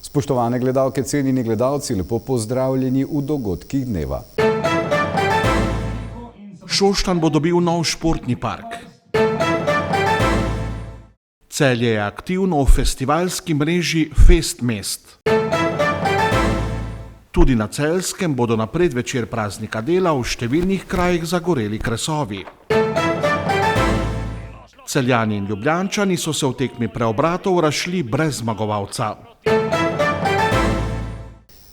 Spoštovane gledalke, cenjeni gledalci, lepo pozdravljeni v dogodkih dneva. Šoštanj bo dobil nov športni park. Celje je aktivno v festivalski mreži Festmest. Tudi na Celjskem bodo na predvečer praznika dela v številnih krajih zagoreli kresovi. Celjani in Ljubljančani so se v tekmi preobratov razšli brez zmagovalca.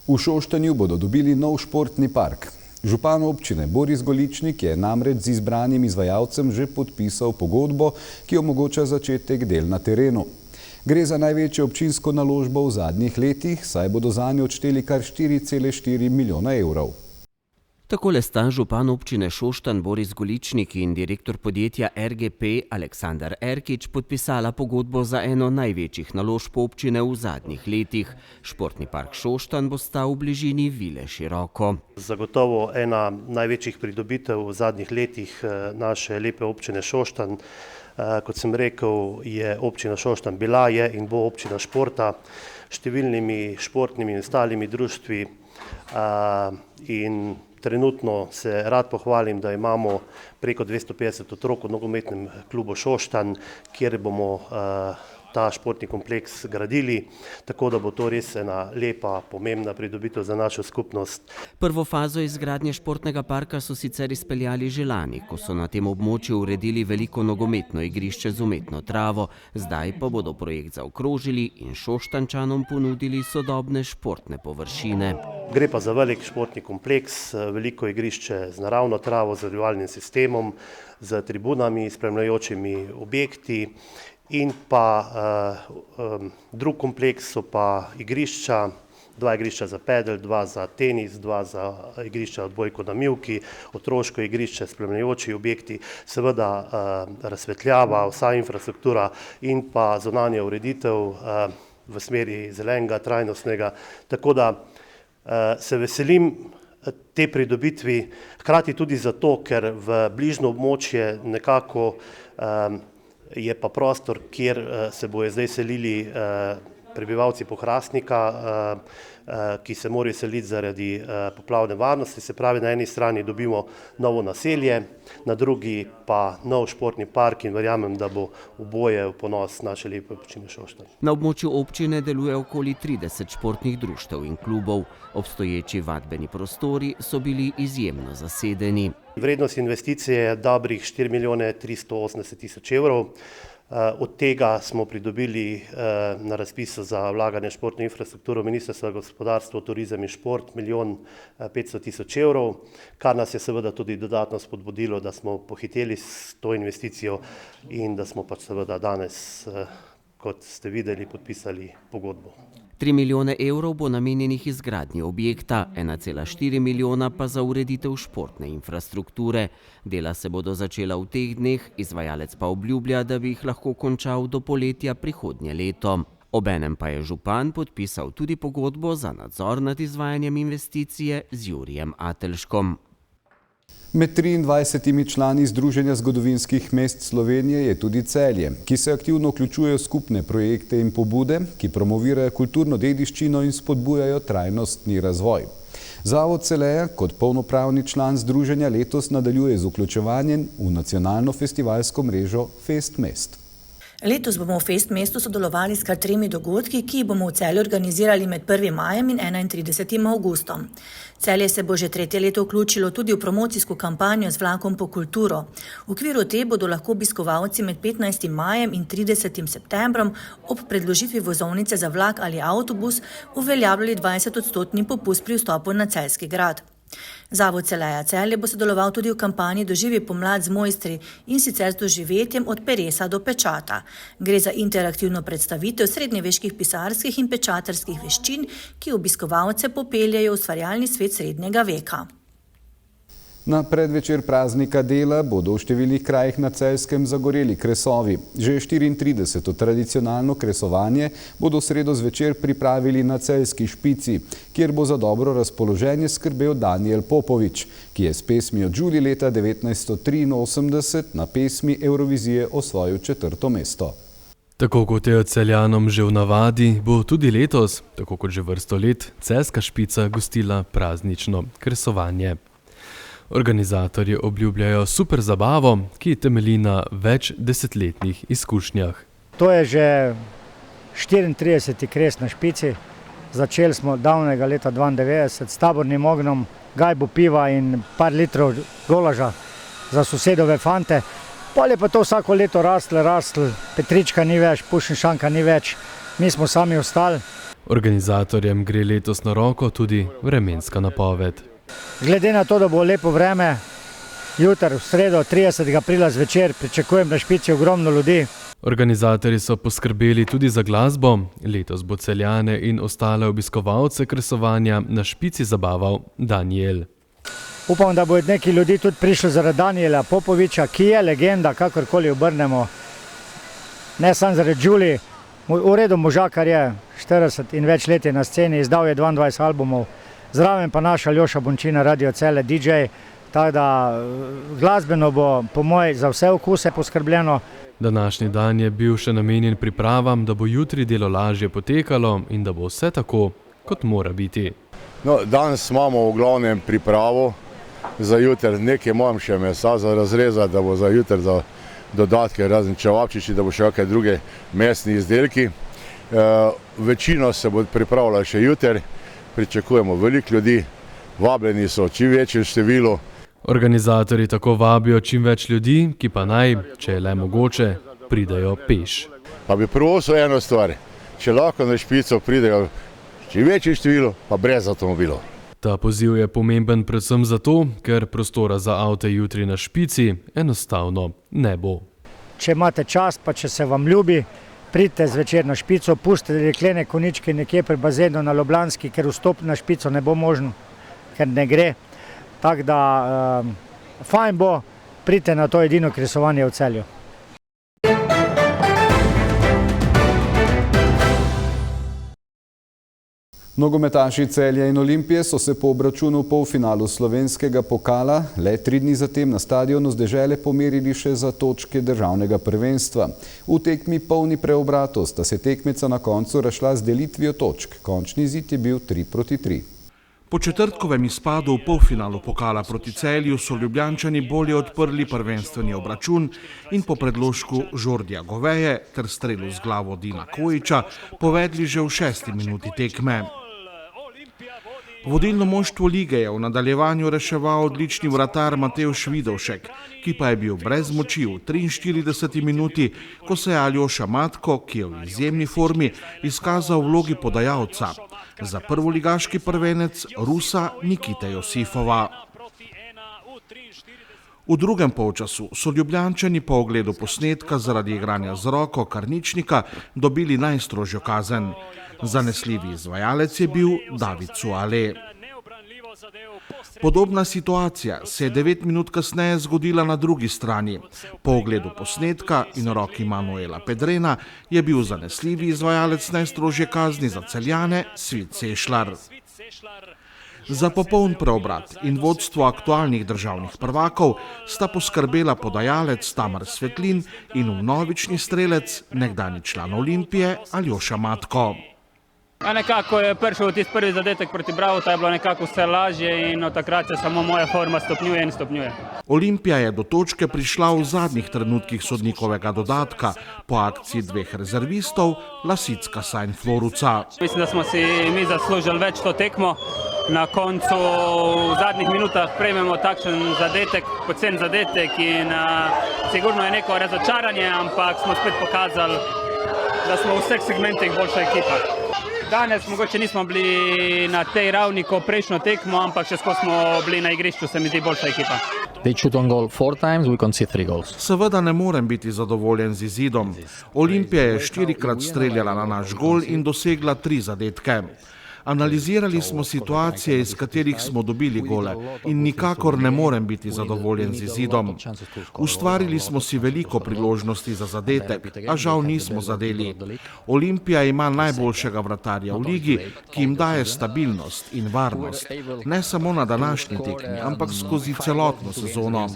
V Šoštanju bodo dobili nov športni park. Župan občine Boris Goličnik je namreč z izbranim izvajalcem že podpisal pogodbo, ki omogoča začetek del na terenu. Gre za največjo občinsko naložbo v zadnjih letih, saj bodo zanjo odšteli kar 4,4 milijona evrov. Takole sta župan občine Šoštanj Boris Goličnik in direktor podjetja RGP Aleksandar Erkić podpisala pogodbo za eno največjih naložb občine v zadnjih letih. Športni park Šoštanj bo stal v bližini Vile Široko. Zagotovo ena največjih pridobitev v zadnjih letih naše lepe občine Šoštanj. Kot sem rekel, je občina Šoštanj bila, je in bo občina športa, številnimi športnimi in ostalimi društvi in trenutno se rad pohvalim, da imamo preko 250 otrok v nogometnem klubu Šoštanj, kjer bomo ta športni kompleks gradili, tako da bo to res ena lepa, pomembna pridobitev za našo skupnost. Prvo fazo izgradnje športnega parka so sicer izpeljali že lani, ko so na tem območju uredili veliko nogometno igrišče z umetno travo, zdaj pa bodo projekt zaokrožili in Šoštanjčanom ponudili sodobne športne površine. Gre pa za velik športni kompleks, veliko igrišče z naravno travo, z zalivalnim sistemom, z tribunami, spremljajočimi objekti in pa drug kompleks so pa igrišča, 2 igrišča za pedel, 2 za tenis, 2 za igrišča odbojko na mivki, otroško igrišče, spremljajoči objekti, seveda razsvetljava, vsa infrastruktura in pa zunanja ureditev v smeri zelenega, trajnostnega, tako da se veselim te pridobitvi, hkrati tudi zato, ker v bližnjo območje nekako je pa prostor, kjer se bojo zdaj selili prebivalci Pohrastnika, ki se morajo seliti zaradi poplavne varnosti. Se pravi, na eni strani dobimo novo naselje, na drugi pa nov športni park in verjamem, da bo oboje v ponos naše lepe občine Šoštanj. Na območju občine deluje okoli 30 športnih društev in klubov. Obstoječi vadbeni prostori so bili izjemno zasedeni. Vrednost investicije je dobrih 4 milijone 380 tisoč evrov. Od tega smo pridobili na razpisu za vlaganje športne infrastrukturo Ministrstva za gospodarstvo, turizem in šport 1 milijon 500 tisoč evrov, kar nas je seveda tudi dodatno spodbudilo, da smo pohiteli s to investicijo in da smo pač seveda danes, kot ste videli, podpisali pogodbo. 3 milijone evrov bo namenjenih izgradnji objekta, 1,4 milijona pa za ureditev športne infrastrukture. Dela se bodo začela v teh dneh, izvajalec pa obljublja, da bi jih lahko končal do poletja prihodnje leto. Obenem pa je župan podpisal tudi pogodbo za nadzor nad izvajanjem investicije z Jurijem Atelškom. Med 23 člani Združenja zgodovinskih mest Slovenije je tudi Celje, ki se aktivno vključujejo v skupne projekte in pobude, ki promovirajo kulturno dediščino in spodbujajo trajnostni razvoj. Zavod Celeja kot polnopravni član združenja letos nadaljuje z vključevanjem v nacionalno festivalsko mrežo Festmest. Letos bomo v Festmestu sodelovali s kar 3 dogodki, ki jih bomo v Celju organizirali med 1. majem in 31. avgustom. Celje se bo že 3. leto vključilo tudi v promocijsko kampanjo z vlakom po kulturo. V okviru te bodo lahko obiskovalci med 15. majem in 30. septembrom ob predložitvi vozovnice za vlak ali avtobus uveljavljali 20% popust pri vstopu na Celjski grad. Zavod Celeja Celje bo sodeloval tudi v kampanji Doživi pomlad z mojstri in sicer z doživetjem od peresa do pečata. Gre za interaktivno predstavitev srednjeveških pisarskih in pečatarskih veščin, ki obiskovalce popeljejo v ustvarjalni svet srednjega veka. Na predvečer praznika dela bodo v številnih krajih na Celjskem zagoreli kresovi. Že 34. tradicionalno kresovanje bodo v sredo zvečer pripravili na Celjski Špici, kjer bo za dobro razpoloženje skrbel Danijel Popovič, ki je s pesmijo Đuli leta 1983 na pesmi Eurovizije osvojil 4. mesto. Tako kot je Celjanom že v navadi, bo tudi letos, tako kot že vrsto let, Celjska Špica gostila praznično kresovanje. Organizatorji obljubljajo super zabavo, ki temelji na več desetletnih izkušnjah. To je že 34. kres na Špici. Začeli smo davnega leta 92 s tabornim ognjem, gajbo piva in par litrov golaža za sosedove fante. Pol je pa to vsako leto rastlo, Petrička ni več, Pušenšanka ni več, mi smo sami ostali. Organizatorjem gre letos na roko tudi vremenska napoved. Glede na to, da bo lepo vreme, jutri v sredo 30. aprila zvečer pričakujem na Špici ogromno ljudi. Organizatorji so poskrbeli tudi za glasbo. Letos bo Celjane in ostale obiskovalce kresovanja na Špici zabaval Danijel. Upam, da bo neki ljudi tudi prišli zaradi Danijela Popoviča, ki je legenda, kakorkoli obrnemo. Ne samo zaradi Đuli, v redu možakar je, 40 in več let je na sceni, izdal je 22 albumov. Zraven pa naš Aljoša Bončina, Radio Celje, DJ, tako da glasbeno bo po moji za vse okuse poskrbljeno. Današnji dan je bil še namenjen pripravam, da bo jutri delo lažje potekalo in da bo vse tako, kot mora biti. No, danes imamo v glavnem pripravo za jutri, nekaj imam še mesa za razrezati, da bo za jutri za dodatke, razen čevapčiči, da bo še kakšne druge mesni izdelki. Večino se bo pripravila še jutri. Pričakujemo veliko ljudi, vabljeni so čim večje število. Organizatorji tako vabijo čim več ljudi, ki pa naj, če je le mogoče, pridejo peš. Pa bi prosil eno stvar, če lahko na Špico pridejo čim večje število, pa brez avtomobilov. Ta poziv je pomemben predvsem zato, ker prostora za avte jutri na Špici enostavno ne bo. Če imate čas, pa če se vam ljubi, pridite zvečer na Špico, pustite jeklene koničke nekje pri bazenu na Ljubljanski, ker vstop na Špico ne bo možen, ker ne gre. Tako da fajn bo, pridite na to edino kresovanje v Celju. Nogometaši Celja in Olimpije so se po obračunu v polfinalu slovenskega pokala le 3 dni zatem na stadionu z Dežele pomerili še za točke državnega prvenstva. V tekmi polni preobratov sta se tekmeca na koncu razšla z delitvijo točk. Končni izid je bil 3-3. Po četrtkovem izpadu v polfinalu pokala proti Celju so Ljubljančani bolje odprli prvenstveni obračun in po predložku Žordija Goveje ter strelu z glavo Dina Kojiča povedli že v 6. minuti tekme. Vodilno moštvo lige je v nadaljevanju reševal odlični vratar Matevž Vidovšek, ki pa je bil brez moči v 43. minuti, ko se je Aljoša Matko, ki je v izjemni formi, izkazal v vlogi podajalca za prvoligaški prvenec Rusa Nikite Josifova. V drugem polčasu so Ljubljančani po ogledu posnetka zaradi igranja z roko Karničnika dobili najstrožjo kazen. Zanesljivi izvajalec je bil David Suale. Podobna situacija se je 9 minut kasneje zgodila na drugi strani. Po ogledu posnetka in roki Manuela Pedrena je bil zanesljivi izvajalec najstrožje kazni za Celjane Svit Sešlar. Za popoln preobrat in vodstvo aktualnih državnih prvakov sta poskrbela podajalec Tamar Svetlin in vnovični strelec, nekdanji član Olimpije Aljoša Matko. Nekako je prišel prvi zadetek proti Bravo, ta je bilo nekako vse lažje in od takrat se samo moja forma stopnjuje in stopnjuje. Olimpija je do točke prišla v zadnjih trenutkih sodnikovega dodatka po akciji 2 rezervistov Lasickasa in Floruca. Mislim, da smo si mi zaslužili več to tekmo. Na koncu v zadnjih minutah prejmemo takšen zadetek, pocen zadetek in sigurno je neko razočaranje, ampak smo spet pokazali, da smo v vseh segmentih boljša ekipa. Danes mogoče nismo bili na tej ravni kot prejšnjo tekmo, ampak še skozi smo bili na igrišču, se mi zdi boljša ekipa. Seveda ne morem biti zadovoljen z izidom. Olimpija je 4-krat streljala na naš gol in dosegla 3 zadetke. Analizirali smo situacije, iz katerih smo dobili gole in nikakor ne morem biti zadovoljen z izidom. Ustvarili smo si veliko priložnosti za zadetek, a žal nismo zadeli. Olimpija ima najboljšega vratarja v ligi, ki jim daje stabilnost in varnost. Ne samo na današnji tekmi, ampak skozi celotno sezono.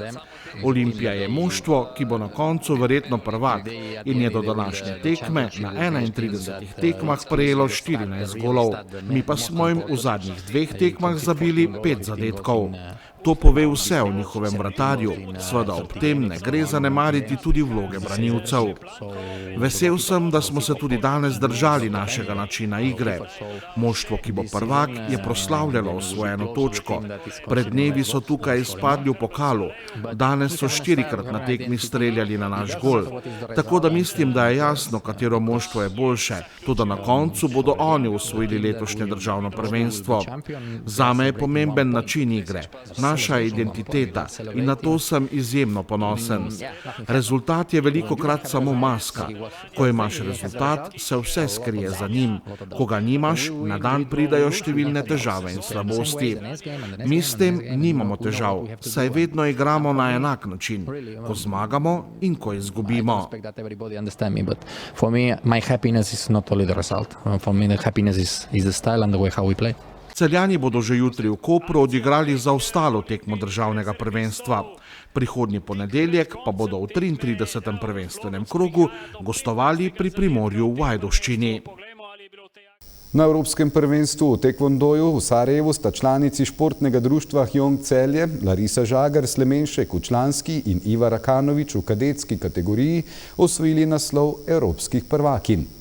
Olimpija je moštvo, ki bo na koncu verjetno prvak in je do današnje tekme na 31 tekmah prejelo 14 golov. Mi pa smo jim v zadnjih 2 tekmah zabili 5 zadetkov. To pove vse o njihovem vratarju, seveda ob tem ne gre zanemariti tudi vloge branilcev. Vesel sem, da smo se tudi danes držali našega načina igre. Moštvo, ki bo prvak, je proslavljalo osvojeno točko. Pred dnevi so tukaj izpadli v pokalu, danes so 4-krat na tekmi streljali na naš gol. Tako da mislim, da je jasno, katero moštvo je boljše, toda na koncu bodo oni osvojili letošnje državno prvenstvo. Zame je pomemben način igre, naša identiteta in na to sem izjemno ponosen. Rezultat je velikokrat samo maska. Ko imaš rezultat, se vse skrije za njim. Ko ga nimaš, na dan pridajo številne težave in slabosti. Mi s tem nimamo težav, saj vedno igramo na enak način, ko zmagamo in ko izgubimo. For me, my happiness is not only the result. For me, the happiness is the style and the way how we play. Celjani bodo že jutri v Kopru odigrali zaostalo tekmo državnega prvenstva. Prihodnji ponedeljek pa bodo v 33. prvenstvenem krogu gostovali pri Primorju v Ajdovščini. Na Evropskem prvenstvu v tekvondoju v Sarajevu sta članici športnega društva Hjong Celje, Larisa Žagar Slemenšek v članski in Iva Rakanovič v kadetski kategoriji osvojili naslov evropskih prvakinj.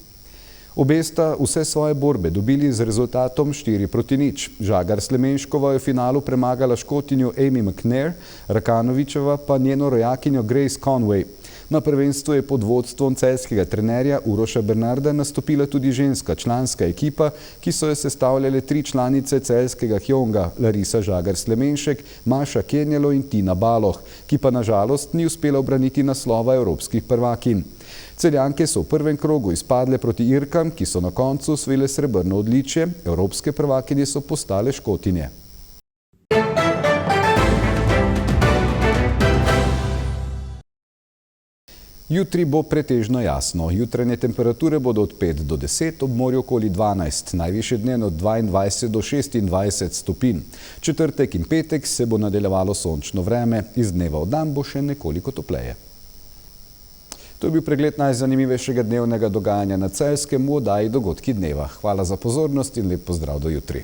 Obe sta vse svoje borbe dobili z rezultatom 4-0. Žagar Slemenškova je v finalu premagala Škotinjo Amy McNair, Rakanovičeva pa njeno rojakinjo Grace Conway. Na prvenstvu je pod vodstvom celjskega trenerja Uroša Bernarda nastopila tudi ženska članska ekipa, ki so jo sestavljale 3 članice celjskega Hjonga, Larisa Žagar Slemenšek, Maša Kenjelo in Tina Baloh, ki pa nažalost ni uspela obraniti naslova evropskih prvakinj. Celjanke so v prvem krogu izpadle proti Irkam, ki so na koncu osvojile srebrno odličje, evropske prvakinje so postale Škotinje. Jutri bo pretežno jasno. Jutranje temperature bodo od 5 do 10, ob morju okoli 12, najvišje dnevno od 22 do 26 stopinj. Četrtek in petek se bo nadaljevalo sončno vreme, iz dneva v dan bo še nekoliko topleje. To je bil pregled najzanimivejšega dnevnega dogajanja na Celjskem v oddaji Dogodki dneva. Hvala za pozornost in lep pozdrav do jutri.